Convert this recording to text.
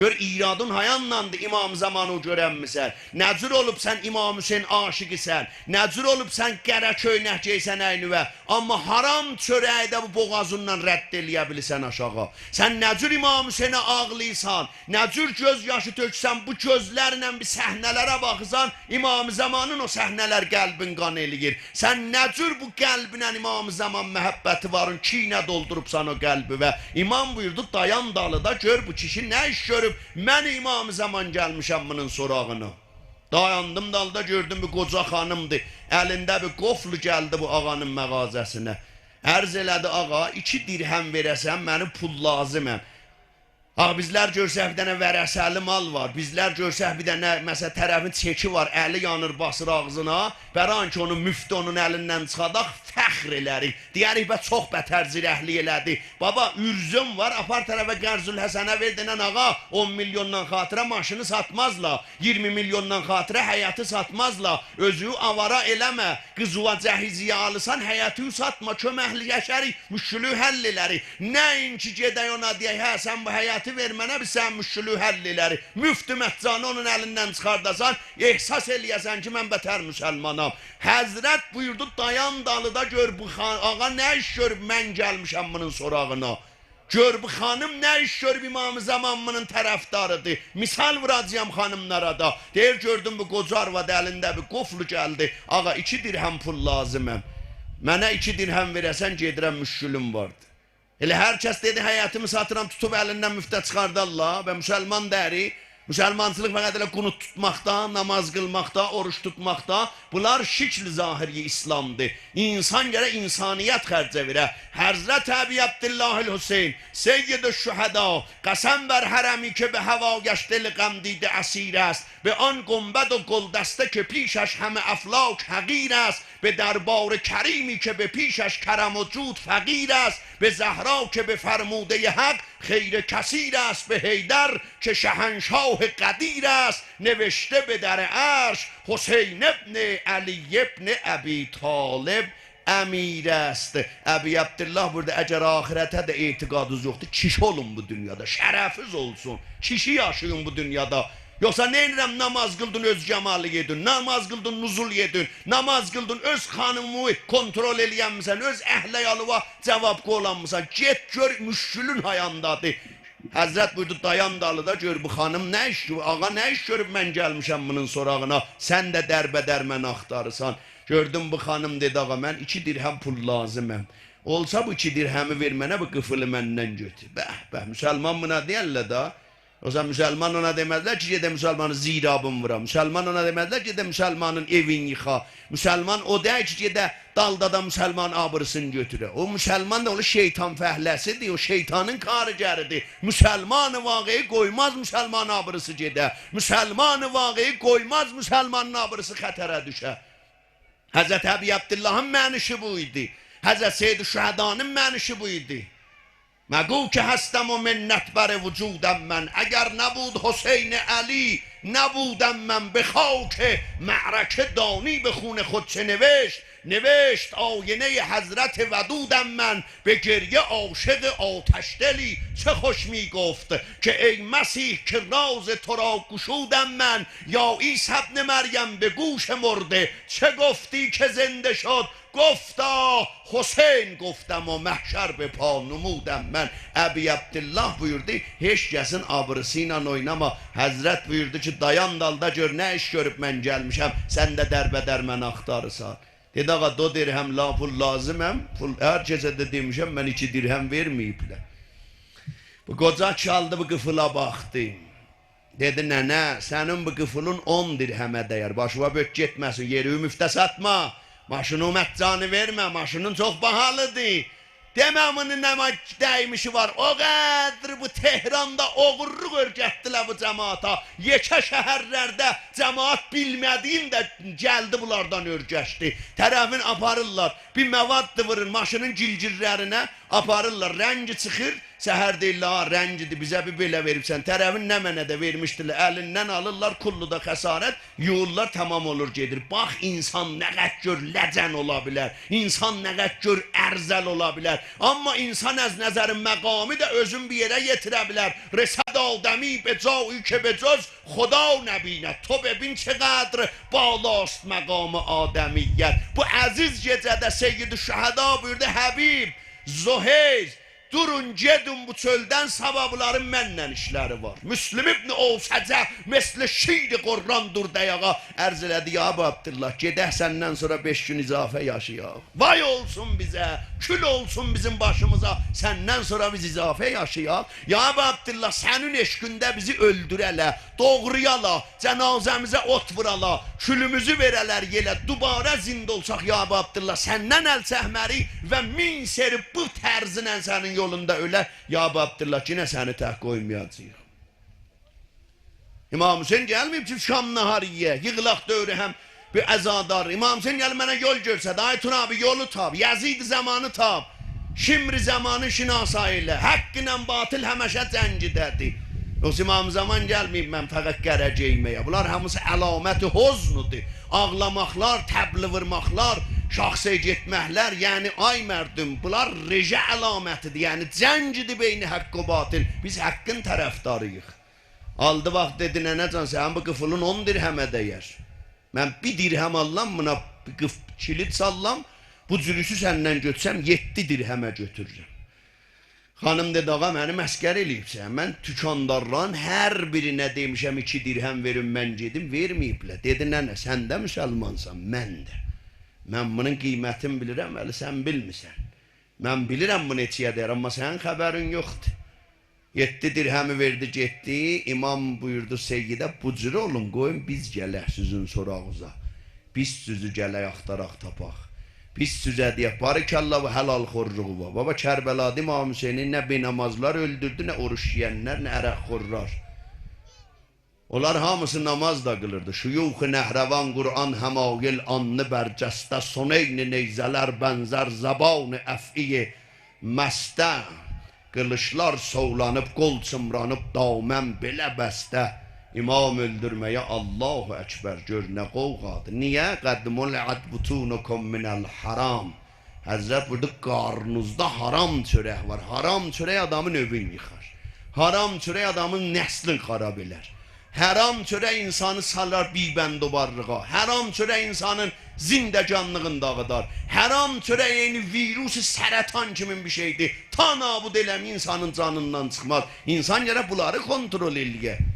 Gör iradın hayanlandı imam zamanı görənmisən. Nəcür olub sən İmam Hüseyin aşiqisən. Nəcür olub sən qərə köynək geysən əynüvə. Amma haram çörəyi də bu boğazından rədd eləyə bilirsən aşağı. Sən nəcür İmam Hüseyinə ağlayırsan. Nəcür göz yaşı töksən bu gözlərlə bir səhnələrə baxırsan. İmam zamanın o səhnələr qəlbin qan eləyir. Sən nəcür bu qəlbinə İmam zaman məhəbbəti varın kinə doldurubsan o qəlbi və İmam buyurdu dayan dalıda gör bu kişi nə iş görüb. Mən İmam zaman gəlmişəm bunun sorağına. Dayandım dalda gördüm bir qoca xanımdır. Əlində bir qoflu gəldi bu ağanın məğazəsinə. Ərz elədi ağa 2 dirhəm verəsən mənim pul lazıməm. Ağa bizlər görsək bir dənə vərəsəli mal var. Bizlər görsək bir dənə məsəl tərəfin çeki var. Əli yanır basır ağzına. Bəran ki onun müftü onun əlindən çıxadaq fəxr elərik. Deyərik bə çox bətər zirəhli elədi. Baba ürzüm var apar tərəfə Qərzül Həsənə verdinən ağa 10 milyondan xatirə maşını satmazla. 20 milyondan xatirə həyatı satmazla. Özü avara eləmə. Qızıva cəhiziyə alısan həyatı satma. Köməkli yaşarıq. Müşkülü həll elərik. Nəinki gedək ona deyək hə sən bu həyatı ver mənə bir sən müşkülü həll elərik. Müftü məhcanı onun əlindən çıxardasan ehsas eləyəsən ki mən bətər müsəlmanam. Həzrət buyurdu dayan dalıda gör bu ağa nə iş görüb mən gəlmişəm bunun sorağına. Gör bu xanım nə iş görüb İmam zamanının tərəfdarıdır. Misal vuracağım xanımlara da. Deyir gördüm bu qoca arvad əlində bir qoflu gəldi. Ağa 2 dirhəm pul lazıməm. Mənə 2 dirhəm verəsən gedirəm müşkülüm vardı. Elə hər kəs dedi həyatımı satıram tutub əlindən müftə çıxardarlar və müsəlman dəri. Müsəlmançılıq fəqət elə qunut tutmaqda, namaz qılmaqda, oruç tutmaqda bunlar şikl zahiri İslamdır. İnsan gərək insaniyyət xərcə verə. Həzrət Əbi Abdillahil Hüseyin Seyyid-i Şühəda qəsəm bər hərəmi ki be hava gəşdil qəmdid əsir است به آن گنبد و گلدسته که پیشش همه افلاک حقیر است به دربار کریمی که به پیشش کرم و جود فقیر است به زهرا که به فرموده حق خیر کثیر است به حیدر که شهنشاه قدیر است نوشته به در عرش حسین ابن علی ابن ابی طالب emir است. Əbi Abdullah burada əgər ahirətə də etiqadınız yoxdur, kişi olun bu dünyada, şərəfiz olsun, kişi yaşayın bu dünyada. Yoksa ne edirəm namaz qıldın öz cəmalı yedin, namaz qıldın nuzul yedin, namaz qıldın öz xanımı kontrol eləyənmisən, öz əhləyalıva cavab qolanmısan, get gör müşkülün hayandadır. Həzrət buyurdu dayan dalıda gör bu xanım nə iş, ağa nə iş görüb mən gəlmişəm bunun sorağına, sən də dərbədər mən axtarırsan. Gördüm bu xanım dedi ağa mən 2 dirhəm pul lazıməm. Olsa bu 2 dirhəmi ver mənə bu qıfılı məndən götür. Bəh, müsəlman buna deyərlər da. O zaman müsəlman ona deməzlər ki gedə müsəlmanın zirabın vura. Müsəlman ona deməzlər ki gedə müsəlmanın evin yıxa. Müsəlman o deyək ki gedə dalda da müsəlman abırsın götürə. O müsəlman da onu şeytan fəhləsidir, o şeytanın karigəridir. Müsəlmanı vaqiyi qoymaz müsəlman abırısı gedə. Müsəlmanı vaqiyi qoymaz müsəlmanın abırısı xətərə düşə. Həzrət Əbi Abdullahın mənişi bu idi. Həzrət Seyyid-i Şühədanın mənişi bu idi. مگو که هستم و منت بر وجودم من اگر نبود حسین علی نبودم من به خاک معرکه دانی به خون خود چه نوشت آینه حضرت ودودم من به گریه عاشق آتش دلی چه خوش می گفت که ای مسیح که راز تو را گشودم من یا عیسی ابن مریم به گوش مرده چه گفتی که زنده شد گفتا Hüseyin گفتم و محشر به پا نمودم من. Əbi Abdullah buyurdu heç kəsin abırısı ilə oynama. Həzrət buyurdu ki dayan dalda gör nə iş görüb mən gəlmişəm, sən də dərbədər mən axtarırsan. Dedi ağa 2 dirhəm la pul lazıməm, pul hər kəsə də demişəm mən 2 dirhəm verməyiblər. Bu qoca çaldı bu qıfıla baxdı. Dedi nənə sənin bu qıfılın 10 dirhəmə dəyər, başıva bök getməsin, yeri müftə satma. Maşını mətcanı vermə, maşının çox bahalıdır. Deməminin nə dəymişi var. O qədri bu Tehranda oğurluq örgətdilər bu cəmaata. Yekə şəhərlərdə cəmaat bilmədiyin də gəldi bunlardan örgəşdi. Tərəfin aparırlar. Bir məvad vurur maşının gilgirlərinə aparırlar. Rəngi çıxır. Səhər deyirlər, rəngidir, bizə bir belə veribsən. Tərəvin nə mənə də vermişdilər. Əlindən alırlar, kulluda xəsarət, yuyurlar, tamam olur, gedir. Bax, insan nə qədər gör ləcən ola bilər. İnsan nə qədər gör ərzəl ola bilər. Amma insan az nəzərin məqamı da özün bir yerə yetirə bilər. Rəsəd adəmi becau ki becaz Xuda nəbinə. To bebin çəqədr balast məqamı adəmiyyət. Bu əziz gecədə Seyyid-i Şəhəda buyurdu, Həbib, Zuheyz, durun gedin bu çöldən, savabların mənlə işləri var. Müslüm İbn Ovsəcə mesli şiir Qurran dur dayağa ərz elədi, ya Əbu Abdullah, gedək səndən sonra 5 gün izafə yaşayaq. Vay olsun bizə, kül olsun bizim başımıza, səndən sonra biz izafə yaşayaq. Ya Əbu Abdullah, sənin eşqündə bizi öldürələ, doğruyala, cənazəmizə ot vurala, külümüzü verələr yelə, dubara zind olsaq, ya Əbu Abdullah, səndən əl çəkməri və min seri bu tərzinə sənin yolunda ölə, ya Əbu Abdullah, yine səni tək qoymayacaq. İmam Hüseyin gəlməyib ki, Şam nahariyə, yığılaq dövrü həm bir əzadar. İmam Hüseyin gəl mənə yol görsəd, Aytun abi yolu tab, Yazid zamanı tab, Şimri zamanı şinasa ilə, haqq ilə batıl həməşə cəngidədir. Yoxsa İmam zaman gəlməyib mən fəqət qərəcəyməyə. Bunlar hamısı əlaməti hoznudur. Ağlamaqlar, təbli vurmaqlar, şahsıya getməklər, yəni ay mərdüm, bunlar rejə əlamətidir. Yəni cəngidir beyni haqq və batıl. Biz haqqın tərəfdarıyıq. Aldı vaxt dedi, nənəcan, sən bu qıfılın 10 dirhəmə dəyər. Mən bir dirhəm allam, buna kilit sallam, bu cürüsü səndən götürsəm 7 dirhəmə götürürəm. Xanım dedi, ağa məni məskər eləyibsən, mən tükandarların hər birinə demişəm 2 dirhəm verin, mən gedim, verməyiblər. Dedi, nənə, sən də müsəlmansan, mən də. Mən bunun qiymətini bilirəm, əli sən bilmirsən. Mən bilirəm bu neçəyədir, amma sənin xəbərin yoxdur. 7 dirhəmi verdi, getdi, imam buyurdu Seyyidə, bu cürə olun, qoyun biz gələk sizin sorağıza. Biz sizi gələk axtaraq tapaq. Biz sizə deyək, barikallah və həlal xorruğu var. Baba Kərbəlada İmam Hüseynin nə benamazlar öldürdü, nə oruç yiyənlər, nə ərək xorrar. Onlar hamısı namaz da qılırdı. Şuyuxu nəhrəvan Qur'an həmayil anlı bərcəstə, soneyni neyzələr bənzər zabanı əf'iyi məstə. Qılışlar soğlanıb, qol çımranıb, damən belə bəstə. İmam öldürməyə Allahu Əkbər, gör nə qovqadır. Niyə? Qədmul ədbutunukum minəl haram. Həzrət burada qarnınızda haram çörək var. Haram çörək adamın övün yıxar. Haram çörək adamın nəslin xarab elər. Haram çörək insanı salar bibəndobarlığa. Haram çörək insanın zindəcanlığını dağıdar. Haram çörək eyni virusu sərətan kimin bir şeydir. Ta nabud eləmi insanın canından çıxmaz. İnsan yerə bunları kontrol eləyir.